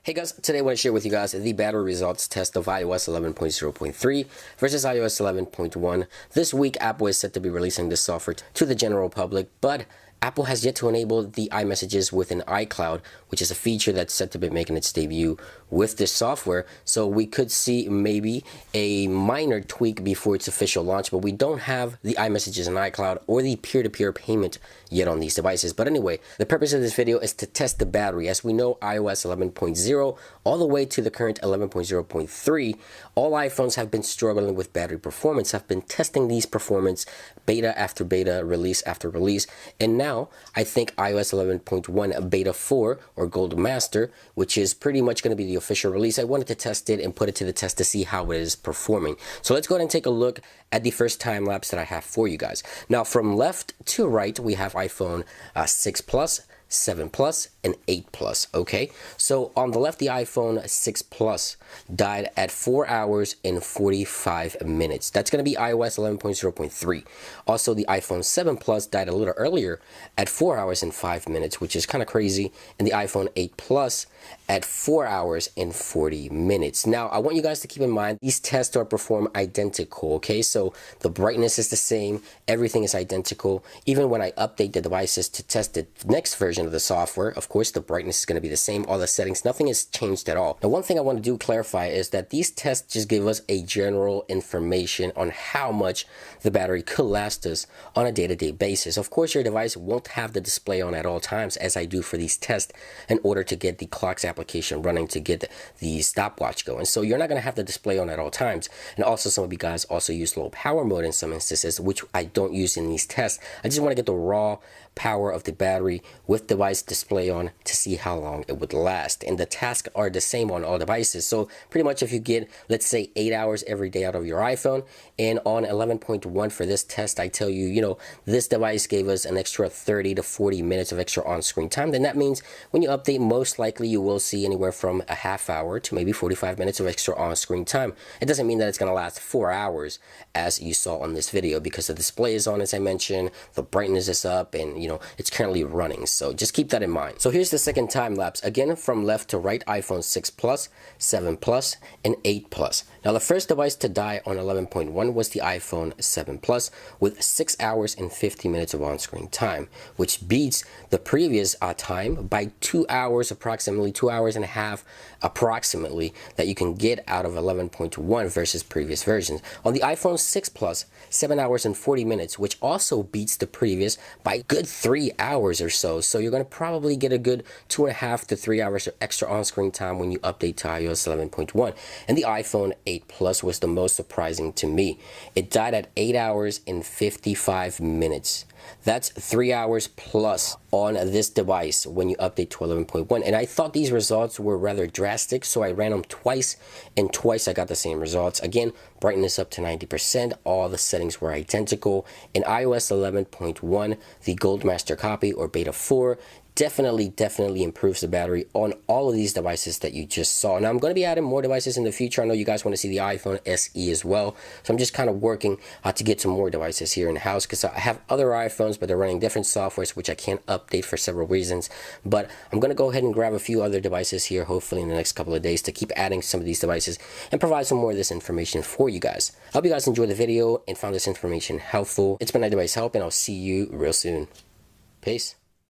Hey guys, today I want to share with you guys the battery results test of iOS 11.0.3 versus iOS 11.1. This week, Apple is set to be releasing this software to the general public, but Apple has yet to enable the iMessages within iCloud, which is a feature that's set to be making its debut with this software. So we could see maybe a minor tweak before its official launch, but we don't have the iMessages in iCloud or the peer-to-peer payment yet on these devices. But anyway, the purpose of this video is to test the battery. As we know, iOS 11.0 all the way to the current 11.0.3, all iPhones have been struggling with battery performance. I've been testing these performance beta after beta, release after release, and now I think iOS 11.1 beta 4 or Gold Master, which is pretty much going to be the official release, I wanted to test it and put it to the test to see how it is performing. So let's go ahead and take a look at the first time lapse that I have for you guys. Now from left to right, we have iPhone 6 Plus, 7 Plus, and 8 Plus, okay? So on the left, the iPhone 6 Plus died at 4 hours and 45 minutes. That's going to be iOS 11.0.3. Also, the iPhone 7 Plus died a little earlier at 4 hours and 5 minutes, which is kind of crazy. And the iPhone 8 Plus at 4 hours and 40 minutes. Now, I want you guys to keep in mind, these tests are performed identical, okay? So the brightness is the same, everything is identical. Even when I update the devices to test the next version of the software, of course, the brightness is going to be the same, all the settings, nothing has changed at all. Now, one thing I want to do clarify is that these tests just give us a general information on how much the battery could last us on a day-to-day basis. Of course, your device won't have the display on at all times, as I do for these tests, in order to get the clocks application running to get the stopwatch going. So you're not going to have the display on at all times. And also, some of you guys also use low power mode in some instances, which I don't use in these tests. I just want to get the raw power of the battery with device display on to see how long it would last. And the tasks are the same on all devices. So pretty much if you get, let's say, 8 hours every day out of your iPhone, and on 11.1 for this test, I tell you, this device gave us an extra 30 to 40 minutes of extra on-screen time, then that means when you update, most likely you will see anywhere from a half hour to maybe 45 minutes of extra on-screen time. It doesn't mean that it's going to last 4 hours as you saw on this video, because the display is on, as I mentioned, the brightness is up, and it's currently running. So just keep that in mind. So here's the second time lapse, again from left to right: iPhone 6 Plus, 7 Plus, and 8 Plus. Now the first device to die on 11.1 was the iPhone 7 Plus with 6 hours and 50 minutes of on-screen time, which beats the previous time by 2 hours, approximately 2 hours and a half approximately, that you can get out of 11.1 versus previous versions. On the iPhone 6 Plus, 7 hours and 40 minutes, which also beats the previous by a good 3 hours or so. So you're going to probably get a good 2.5 to 3 hours of extra on-screen time when you update to iOS 11.1. And the iPhone 8 Plus was the most surprising to me. It died at 8 hours and 55 minutes. That's 3 hours plus on this device when you update to 11.1. And I thought these results were rather drastic, so I ran them twice, and twice I got the same results. Again, brightness up to 90%, all the settings were identical. In iOS 11.1, the Gold Master copy or beta 4 definitely improves the battery on all of these devices that you just saw. Now I'm going to be adding more devices in the future. I know you guys want to see the iPhone SE as well, so I'm just kind of working to get some more devices here in the house, because I have other iPhones, but they're running different softwares which I can't update for several reasons. But I'm going to go ahead and grab a few other devices here, hopefully in the next couple of days, to keep adding some of these devices and provide some more of this information for you guys. I hope you guys enjoyed the video and found this information helpful. It's been iDevice Help, and I'll see you real soon. Peace.